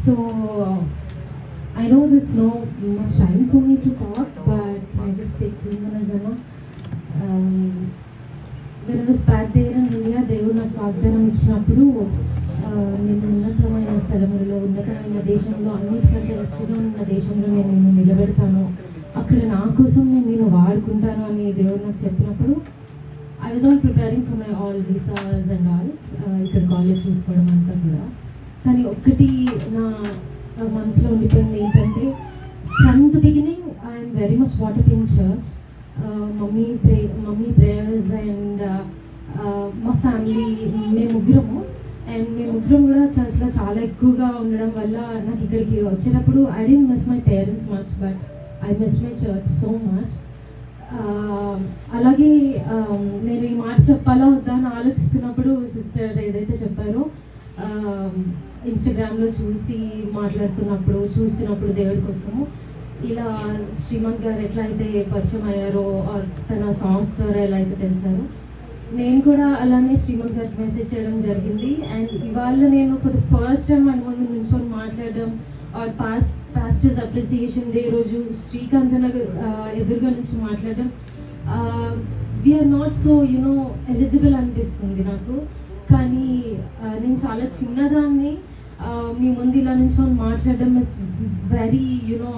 So I know there's no much time for me to talk, but I just take 2 minutes, you know. When I was back there in India, దేవుడు నాకు వాగ్దానం ఇచ్చినప్పుడు నేను ఉన్నతమైన స్థలములలో, ఉన్నతమైన దేశంలో, అన్నిటికంటే రిచ్గా ఉన్న దేశంలో నేను నిన్ను నిలబెడతాను, అక్కడ నా కోసం నేను నిన్ను వాడుకుంటాను అని దేవుడు నాకు చెప్పినప్పుడు I was all preparing for my all visas and all, ఇక్కడ కాలేజ్ చూసుకోవడం అంతా కూడా. కానీ ఒక్కటి నా మనసులో ఉండిపోయింది ఏంటంటే, from the beginning I'm very much what up in church. Mummy prayers and మా ఫ్యామిలీ, మేము ముగ్గురము కూడా చర్చ్లో చాలా ఎక్కువగా ఉండడం వల్ల నాకు ఇక్కడికి వచ్చేటప్పుడు I don't miss my parents much, but I miss my church so much. అలాగే నేను ఈ మాట చెప్పాలా వద్దా అని ఆలోచిస్తున్నప్పుడు సిస్టర్ ఏదైతే చెప్పారో, ఇన్స్టాగ్రామ్లో చూస్తున్నప్పుడు దేవుడి కోసము ఇలా శ్రీమంత్ గారు ఎట్లా అయితే పరిచయం అయ్యారో, తన సాంగ్స్ ద్వారా ఎలా అయితే తెలిసారో, నేను కూడా అలానే శ్రీమంత్ గారికి మెసేజ్ చేయడం జరిగింది. అండ్ ఇవాళ నేను ఫర్ ద ఫస్ట్ టైం మన ముందు నుంచొని మాట్లాడడం, పాస్టర్స్ అప్రిసియేషన్ డే రోజు శ్రీకాంత్ ఎదురుగా నుంచి మాట్లాడడం, we're not so you know eligible అనిపిస్తుంది నాకు. కానీ నేను చాలా చిన్నదాన్ని, మీ ముందు ఇలా నుంచి మాట్లాడడం ఇట్స్ వెరీ యునో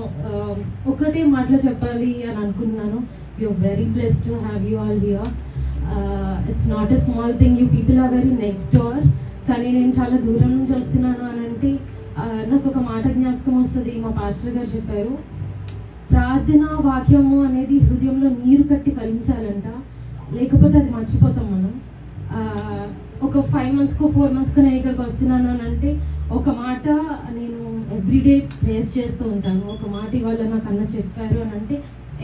ఒకటే మాటలో చెప్పాలి అని అనుకున్నాను. You're very blessed to have you all here. It's not a small thing, you people are very next door. కానీ నేను చాలా దూరం నుంచి వస్తున్నాను అని అంటే నాకు ఒక మాట జ్ఞాపకం వస్తుంది. మా పాస్టర్ గారు చెప్పారు, ప్రార్థన వాక్యము అనేది హృదయంలో నీరు కట్టి ఫలించాలంట, లేకపోతే అది మర్చిపోతాం మనం. ఒక 5 months 4 months నేను ఇక్కడికి వస్తున్నాను అని అంటే ఒక మాట నేను ఎవ్రీడే ప్రేస్ చేస్తూ ఉంటాను. ఒక మాట ఇవాళ నాకు అన్న చెప్పారు అని అంటే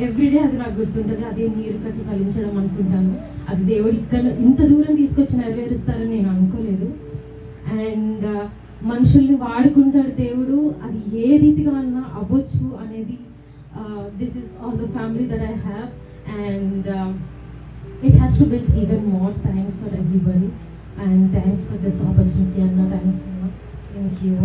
ఎవ్రీడే అది నాకు గుర్తుంటుంది. అదే నీరు కట్టి ఫలించడం అనుకుంటాను. అది దేవుడు ఇక్కడ ఇంత దూరం తీసుకొచ్చి నెరవేరుస్తారని నేను అనుకోలేదు. అండ్ మనుషుల్ని వాడుకుంటాడు దేవుడు, అది ఏ రీతిగా అన్నా అవ్వచ్చు అనేది. This is all the family that I have, and it has to build even more. Thanks for everybody, and thanks for this opportunity, Anna. Thanks so much. Thank you.